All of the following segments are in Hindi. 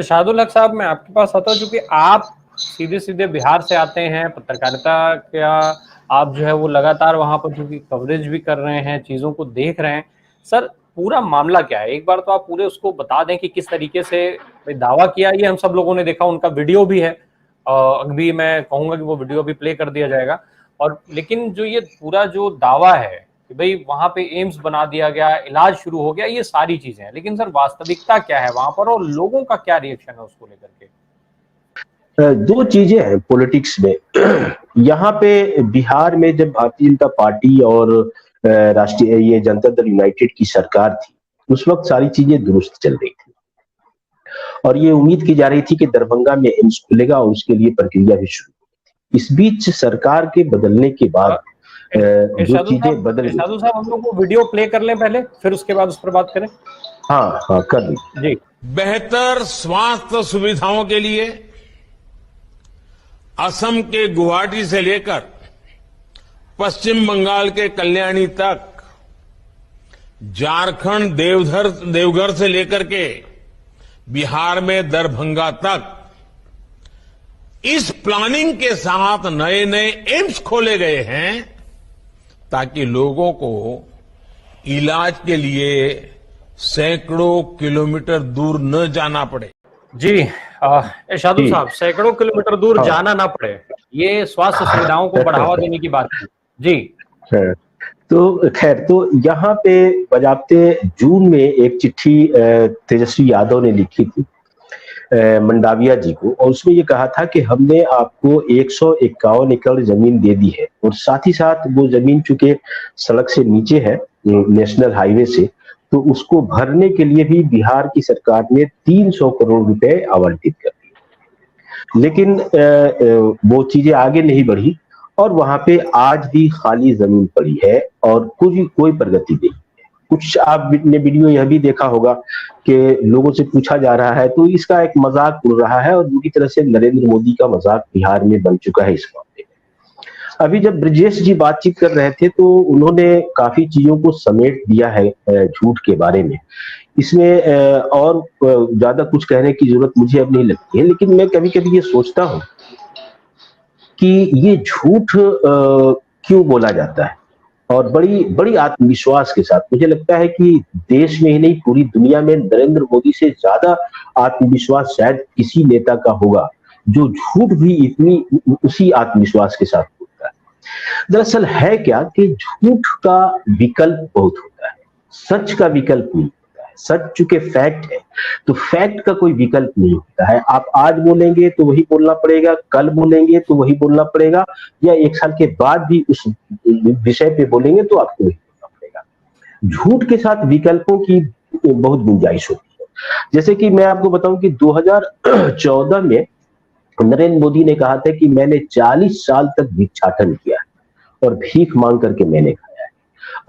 शाहदुल हक साहब, मैं आपके पास आता हूँ, क्योंकि आप सीधे सीधे बिहार से आते हैं, पत्रकारिता का आप जो है वो लगातार वहां पर चूंकि कवरेज भी कर रहे हैं, चीजों को देख रहे हैं। सर, पूरा मामला क्या है, एक बार तो आप पूरे उसको बता दें कि किस तरीके से दावा किया। ये हम सब लोगों ने देखा, उनका वीडियो भी है, अभी मैं कहूंगा कि वो वीडियो भी प्ले कर दिया जाएगा। और लेकिन जो ये पूरा जो दावा है कि भाई वहां पे एम्स बना दिया गया, इलाज शुरू हो गया, ये सारी चीजें हैं, लेकिन सर वास्तविकता क्या है वहां पर और लोगों का क्या रिएक्शन है उसको लेकर के? दो चीजें हैं पॉलिटिक्स में। यहाँ पे बिहार में जब भारतीय जनता पार्टी और राष्ट्रीय ये जनता दल यूनाइटेड की सरकार थी, उस वक्त सारी चीजें दुरुस्त चल रही थी और ये उम्मीद की जा रही थी कि दरभंगा में एम्स खुलेगा और उसके लिए प्रक्रिया भी शुरू होगी। इस बीच सरकार के बदलने के बाद जो चीजें बदल गई। साधु साहब, हम लोग को वीडियो प्ले कर लें पहले, फिर उसके बाद उस पर बात करें। हाँ हाँ, कर लीजिए जी। बेहतर स्वास्थ्य सुविधाओं के लिए असम के गुवाहाटी से लेकर पश्चिम बंगाल के कल्याणी तक, झारखंड देवघर से लेकर के बिहार में दरभंगा तक, इस प्लानिंग के साथ नए नए एम्स खोले गए हैं ताकि लोगों को इलाज के लिए सैकड़ों किलोमीटर दूर न जाना पड़े। जी शादू साहब, सैकड़ों किलोमीटर दूर जाना ना पड़े, ये स्वास्थ्य सुविधाओं को बढ़ावा देने की बात है जी। तो खैर, तो यहाँ पे बजाते जून में एक चिट्ठी तेजस्वी यादव ने लिखी थी मंडाविया जी को, और उसमें ये कहा था कि हमने आपको 151 एकड़ जमीन दे दी है और साथ ही साथ वो जमीन चूंकि सड़क से नीचे है, नेशनल हाईवे से, तो उसको भरने के लिए भी बिहार की सरकार ने 300 करोड़ रुपए आवंटित कर दिए। लेकिन वो चीजें आगे नहीं बढ़ी और वहां पे आज भी खाली जमीन पड़ी है और कोई प्रगति नहीं है। कुछ आपने वीडियो यह भी देखा होगा कि लोगों से पूछा जा रहा है, तो इसका एक मजाक उड़ रहा है और पूरी तरह से नरेंद्र मोदी का मजाक बिहार में बन चुका है इस मामले में। अभी जब ब्रजेश जी बातचीत कर रहे थे तो उन्होंने काफी चीजों को समेट दिया है झूठ के बारे में। इसमें और ज्यादा कुछ कहने की जरूरत मुझे अब नहीं लगती है, लेकिन मैं कभी कभी ये सोचता हूं कि ये झूठ क्यों बोला जाता है, और बड़ी बड़ी आत्मविश्वास के साथ। मुझे लगता है कि देश में ही नहीं, पूरी दुनिया में नरेंद्र मोदी से ज्यादा आत्मविश्वास शायद किसी नेता का होगा जो झूठ भी इतनी उसी आत्मविश्वास के साथ बोलता है। दरअसल है क्या कि झूठ का विकल्प बहुत होता है, सच का विकल्प नहीं होता है। सच चूंकि फैक्ट है, तो फैक्ट का कोई विकल्प नहीं होता है। आप आज बोलेंगे तो वही बोलना पड़ेगा, कल बोलेंगे तो वही बोलना पड़ेगा, या एक साल के बाद भी उस विषय पे बोलेंगे तो आपको वही बोलना पड़ेगा। झूठ के साथ विकल्पों की बहुत गुंजाइश होती है। जैसे कि मैं आपको बताऊं कि 2014 में नरेंद्र मोदी ने कहा था कि मैंने 40 साल तक भिक्षाटन किया और भीख मांग करके मैंने खाया है,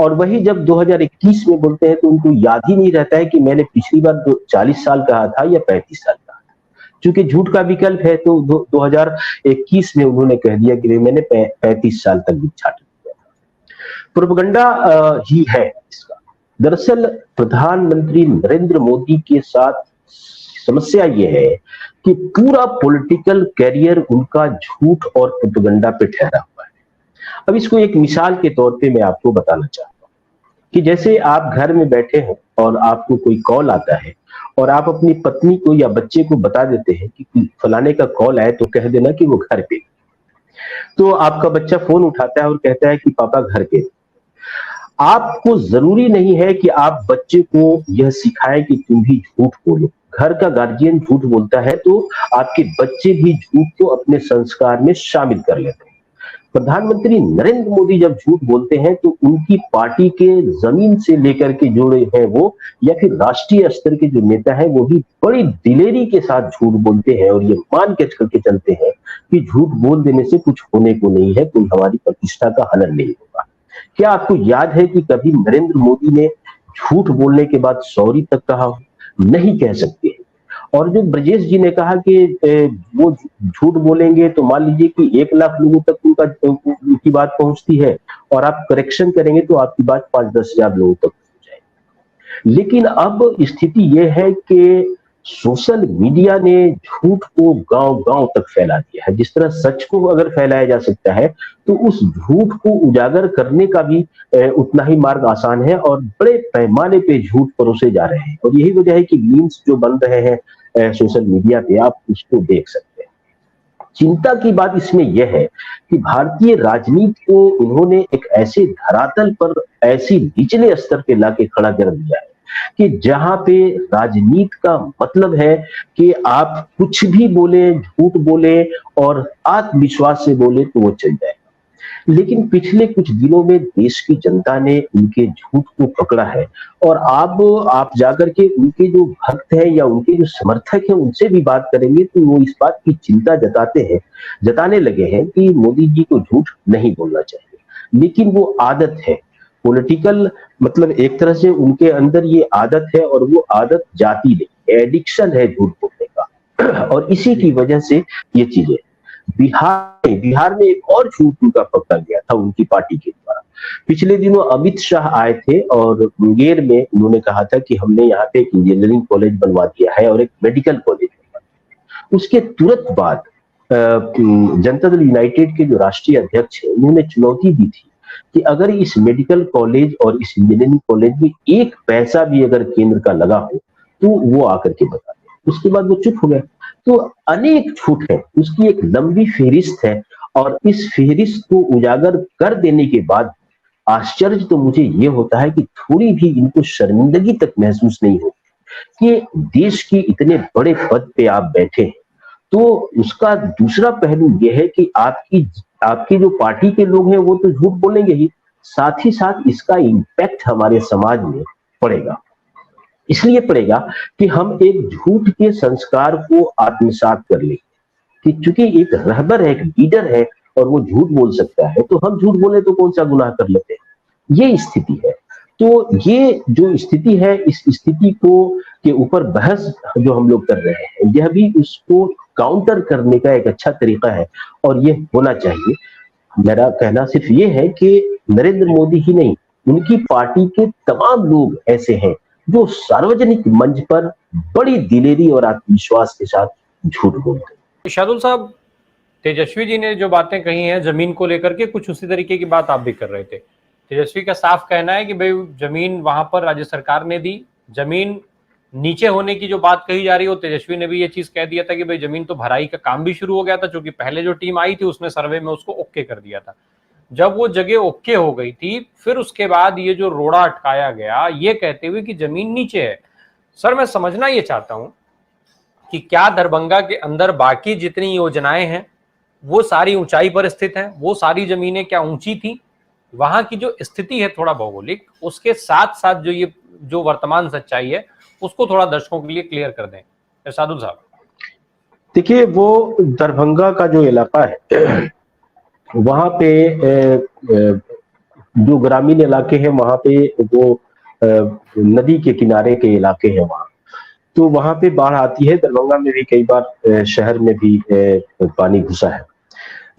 और वही जब 2021 में बोलते हैं तो उनको याद ही नहीं रहता है कि मैंने पिछली बार 40 साल कहा था या 35 साल कहा था। क्योंकि झूठ का विकल्प है तो 2021 में उन्होंने कह दिया कि मैंने 35 साल तक भिक्षाटन किया था। प्रोपेगेंडा ही है इसका। दरअसल प्रधानमंत्री नरेंद्र मोदी के साथ समस्या ये है कि पूरा पॉलिटिकल कैरियर उनका झूठ और प्रोपेगेंडा पे ठहरा हुआ है। अब इसको एक मिसाल के तौर पे मैं आपको बताना चाहता हूँ कि जैसे आप घर में बैठे हैं और आपको कोई कॉल आता है और आप अपनी पत्नी को या बच्चे को बता देते हैं कि फलाने का कॉल आए तो कह देना कि वो घर पे। तो आपका बच्चा फोन उठाता है और कहता है कि पापा घर पे। आपको जरूरी नहीं है कि आप बच्चे को यह सिखाएं कि तुम भी झूठ बोलो। घर का गार्जियन झूठ बोलता है तो आपके बच्चे भी झूठ को अपने संस्कार में शामिल कर लेते हैं। प्रधानमंत्री नरेंद्र मोदी जब झूठ बोलते हैं तो उनकी पार्टी के जमीन से लेकर के जुड़े हैं वो, या फिर राष्ट्रीय स्तर के जो नेता हैं वो भी बड़ी दिलेरी के साथ झूठ बोलते हैं और ये मान के करके चलते हैं कि झूठ बोल देने से कुछ होने को नहीं है, कोई हमारी प्रतिष्ठा का हनन नहीं होगा। क्या आपको याद है कि कभी नरेंद्र मोदी ने झूठ बोलने के बाद सॉरी तक कहा हो? नहीं कह सकते। और जो ब्रजेश जी ने कहा कि वो झूठ बोलेंगे तो मान लीजिए कि 1 लाख लोगों तक उनकी बात पहुंचती है और आप करेक्शन करेंगे तो आपकी बात 5-10 हजार लोगों तक पहुंच जाएगी। लेकिन अब स्थिति यह है कि सोशल मीडिया ने झूठ को गांव-गांव तक फैला दिया है। जिस तरह सच को अगर फैलाया जा सकता है, तो उस झूठ को उजागर करने का भी उतना ही मार्ग आसान है और बड़े पैमाने पे झूठ परोसे जा रहे हैं। और यही वजह है कि मीम्स जो बन रहे हैं सोशल मीडिया पे, आप उसको देख सकते हैं। चिंता की बात इसमें यह है कि भारतीय राजनीति को उन्होंने एक ऐसे धरातल पर, ऐसी निचले स्तर पे लाके खड़ा कर दिया है कि जहां पे राजनीति का मतलब है कि आप कुछ भी बोले, झूठ बोले और आत्मविश्वास से बोले तो वो चल जाए। लेकिन पिछले कुछ दिनों में देश की जनता ने उनके झूठ को पकड़ा है और अब आप जाकर के उनके जो भक्त हैं या उनके जो समर्थक हैं उनसे भी बात करेंगे तो वो इस बात की चिंता जताने लगे हैं कि मोदी जी को झूठ नहीं बोलना चाहिए। लेकिन वो आदत है, पॉलिटिकल मतलब एक तरह से उनके अंदर ये आदत है और वो आदत जाती नहीं, एडिक्शन है झूठ बोलने का। और इसी की वजह से ये चीजें बिहार में एक और झूठ उनका पकड़ा गया था उनकी पार्टी के द्वारा। पिछले दिनों अमित शाह आए थे और मुंगेर में उन्होंने कहा था कि हमने यहाँ पे एक इंजीनियरिंग कॉलेज बनवा दिया है और एक मेडिकल कॉलेज बनवा दिया। उसके तुरंत बाद जनता दल यूनाइटेड के जो राष्ट्रीय अध्यक्ष है उन्होंने चुनौती दी थी कि अगर इस मेडिकल कॉलेज और इस इंजीनियरिंग कॉलेज में एक पैसा भी अगर केंद्र का लगा हो तो वो आकर के बता दे। उसके बाद वो चुप हो गए। तो अनेक झूठ है, उसकी एक लंबी फेहरिस्त है और इस फेहरिस्त को उजागर कर देने के बाद आश्चर्य तो मुझे ये होता है कि थोड़ी भी इनको शर्मिंदगी तक महसूस नहीं होती कि देश की इतने बड़े पद पे आप बैठे हैं। तो उसका दूसरा पहलू यह है कि आपकी जो पार्टी के लोग हैं वो तो झूठ बोलेंगे ही, साथ ही साथ इसका इम्पैक्ट हमारे समाज में पड़ेगा। इसलिए पड़ेगा कि हम एक झूठ के संस्कार को आत्मसात कर लें कि चूंकि एक रहबर है, एक लीडर है और वो झूठ बोल सकता है तो हम झूठ बोले तो कौन सा गुनाह कर लेते हैं। ये स्थिति है। तो ये जो स्थिति है, इस स्थिति को के ऊपर बहस जो हम लोग कर रहे हैं, यह भी उसको काउंटर करने का एक अच्छा तरीका है और ये होना चाहिए। मेरा कहना सिर्फ ये है कि नरेंद्र मोदी ही नहीं, उनकी पार्टी के तमाम लोग ऐसे हैं जो सार्वजनिक मंच पर बड़ी दिलेरी और आत्मविश्वास के साथ झूठ बोलते हैं। शार्दुल साहब, तेजस्वी जी ने जो बातें कही हैं जमीन को लेकर के, कुछ उसी तरीके की बात आप भी कर रहे थे। तेजस्वी का साफ कहना है कि भाई जमीन वहां पर राज्य सरकार ने दी, जमीन नीचे होने की जो बात कही जा रही है, तेजस्वी ने भी ये चीज कह दिया था कि भाई जमीन तो भराई का काम भी शुरू हो गया था, क्योंकि पहले जो टीम आई थी उसने सर्वे में उसको ओके कर दिया था। जब वो जगह ओके हो गई थी, फिर उसके बाद ये जो रोड़ा अटकाया गया ये कहते हुए कि जमीन नीचे है। सर, मैं समझना ये चाहता हूं कि क्या दरभंगा के अंदर बाकी जितनी योजनाएं हैं वो सारी ऊंचाई पर स्थित हैं, वो सारी जमीनें क्या ऊंची थी? वहां की जो स्थिति है थोड़ा भौगोलिक, उसके साथ साथ जो वर्तमान सच्चाई है उसको थोड़ा दर्शकों के लिए क्लियर कर दें शार्दुल साहब। देखिए, वो दरभंगा का जो इलाका है वहां पे जो ग्रामीण इलाके हैं वहां पे वो नदी के किनारे के इलाके हैं वहां, तो वहां पे बाढ़ आती है। दरभंगा में भी कई बार शहर में भी पानी घुसा है।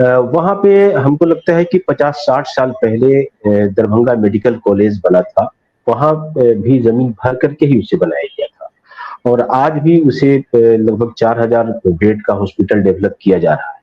वहां पे हमको लगता है कि 50-60 साल पहले दरभंगा मेडिकल कॉलेज बना था, वहां भी जमीन भर करके ही उसे बनाया गया था और आज भी उसे लगभग 4000 बेड का हॉस्पिटल डेवलप किया जा रहा है।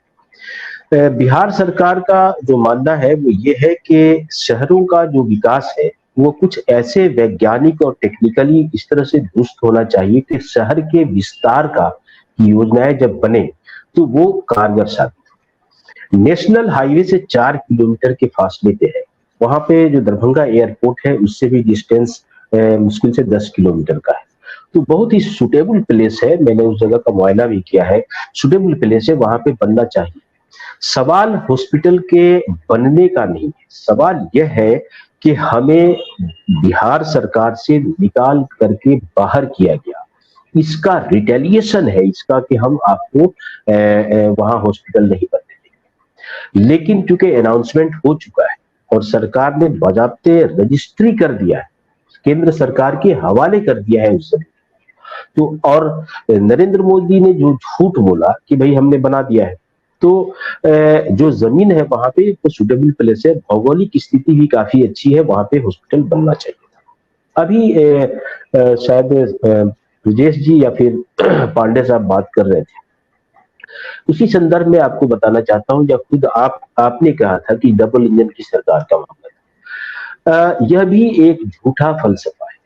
बिहार सरकार का जो मानना है वो ये है कि शहरों का जो विकास है वो कुछ ऐसे वैज्ञानिक और टेक्निकली इस तरह से दुरुस्त होना चाहिए कि शहर के विस्तार का योजनाएं जब बने तो वो कारगर साबित। नेशनल हाईवे से 4 किलोमीटर के फासले पे है, वहां पे जो दरभंगा एयरपोर्ट है उससे भी डिस्टेंस मुश्किल से 10 किलोमीटर का है। तो बहुत ही सुटेबल प्लेस है, मैंने उस जगह का मुआयना भी किया है, सुटेबल प्लेस है, वहां पे बनना चाहिए। सवाल हॉस्पिटल के बनने का नहीं है, सवाल यह है कि हमें बिहार सरकार से निकाल करके बाहर किया गया, इसका रिटेलिएशन है इसका कि हम आपको वहां हॉस्पिटल नहीं बनने देंगे। लेकिन चूंकि अनाउंसमेंट हो चुका है और सरकार ने बाकायदे रजिस्ट्री कर दिया है, केंद्र सरकार के हवाले कर दिया है उस जमीन, तो और नरेंद्र मोदी ने जो झूठ बोला कि भाई हमने बना दिया है, तो जो जमीन है वहां पे तो सुटेबल प्लेस है, भौगोलिक स्थिति भी काफी अच्छी है, वहां पे हॉस्पिटल बनना चाहिए था। अभी शायद ब्रजेश जी या फिर पांडे साहब बात कर रहे थे, उसी संदर्भ में आपको बताना चाहता हूं, जब खुद आपने कहा था कि डबल इंजन की सरकार का मामला यह भी एक झूठा फलसफा है।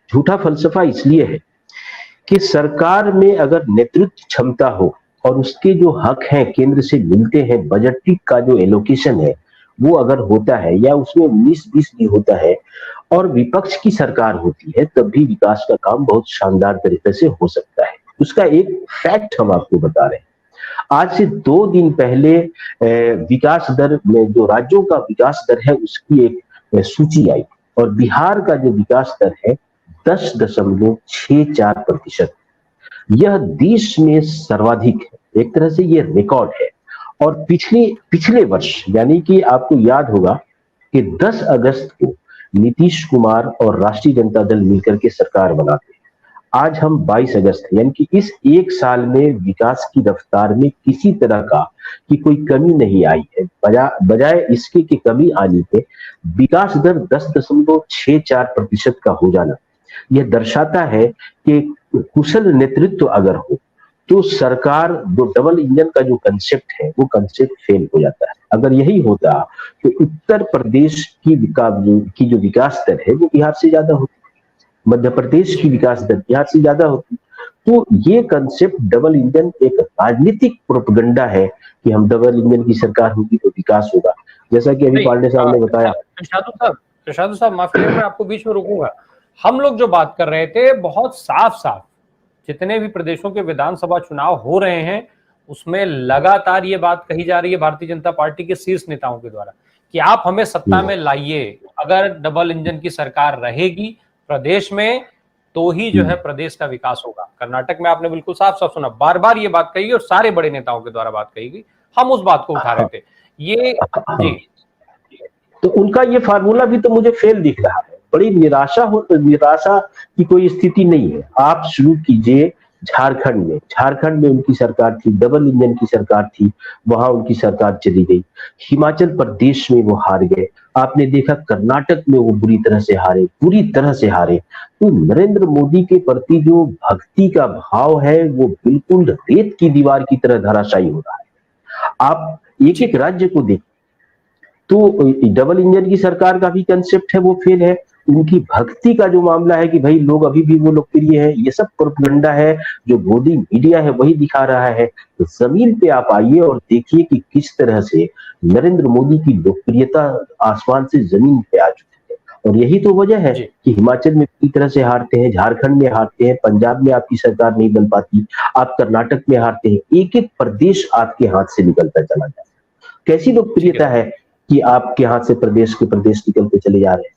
झूठा फलसफा इसलिए है कि सरकार में अगर नेतृत्व क्षमता हो और उसके जो हक हैं केंद्र से मिलते हैं, बजट का जो एलोकेशन है वो अगर होता है या उसमें 19-20 भी होता है और विपक्ष की सरकार होती है, तब भी विकास का काम बहुत शानदार तरीके से हो सकता है। उसका एक फैक्ट हम आपको बता रहे हैं। आज से 2 दिन पहले विकास दर में जो राज्यों का विकास दर है उसकी एक सूची आई और बिहार का जो विकास दर है 10.64%। यह देश में सर्वाधिक है, एक तरह से ये रिकॉर्ड है। और पिछले वर्ष यानी कि आपको याद होगा कि 10 अगस्त को नीतीश कुमार और राष्ट्रीय जनता दल मिलकर के सरकार बनाते हैं। आज हम 22 अगस्त है, यानी कि इस एक साल में विकास की रफ्तार में किसी तरह का की कोई कमी नहीं आई है। बजाय इसके कि कमी आने पे विकास दर 10.64% का हो जाना यह दर्शाता है कि कुशल नेतृत्व अगर हो तो सरकार जो डबल इंजन का जो कंसेप्ट है वो कंसेप्ट फेल हो जाता है। अगर यही होता तो उत्तर प्रदेश की जो विकास दर है वो बिहार से ज्यादा होती, मध्य प्रदेश की विकास दर बिहार से ज्यादा होती। तो ये कंसेप्ट डबल इंजन एक राजनीतिक प्रोपेगेंडा है कि हम डबल इंजन की सरकार होगी तो विकास होगा, जैसा कि अभी पांडे साहब ने बताया। प्रसाद साहब माफ करिए, मैं आपको बीच में रोकूंगा। हम लोग जो बात कर रहे थे बहुत साफ जितने भी प्रदेशों के विधानसभा चुनाव हो रहे हैं उसमें लगातार ये बात कही जा रही है भारतीय जनता पार्टी के शीर्ष नेताओं के द्वारा कि आप हमें सत्ता में लाइए, अगर डबल इंजन की सरकार रहेगी प्रदेश में तो ही जो है प्रदेश का विकास होगा। कर्नाटक में आपने बिल्कुल साफ साफ सुना, बार बार ये बात कही और सारे बड़े नेताओं के द्वारा बात कही गई, हम उस बात को उठा रहे थे। ये जी तो उनका ये फार्मूला भी तो मुझे फेल दिख रहा है। बड़ी निराशा की कोई स्थिति नहीं है। आप शुरू कीजिए झारखंड में उनकी सरकार थी, डबल इंजन की सरकार थी, वहां उनकी सरकार चली गई। हिमाचल प्रदेश में वो हार गए, आपने देखा कर्नाटक में वो बुरी तरह से हारे। तो नरेंद्र मोदी के प्रति जो भक्ति का भाव है वो बिल्कुल रेत की दीवार की तरह धराशायी हो रहा है। आप एक एक राज्य को देखिए तो डबल इंजन की सरकार का भी कंसेप्ट है वो फेल है। उनकी भक्ति का जो मामला है कि भाई लोग अभी भी वो लोकप्रिय है, ये सब प्रोपेगेंडा है जो मोदी मीडिया है वही दिखा रहा है। तो जमीन पे आप आइए और देखिए कि किस तरह से नरेंद्र मोदी की लोकप्रियता आसमान से जमीन पे आ चुकी है। और यही तो वजह है कि हिमाचल में पूरी तरह से हारते हैं, झारखंड में हारते हैं, पंजाब में आपकी सरकार नहीं बन पाती, आप कर्नाटक में हारते हैं, एक एक प्रदेश आपके हाथ से निकलता चला जाता है। कैसी लोकप्रियता है कि आपके हाथ से प्रदेश के प्रदेश निकलते चले जा रहे हैं।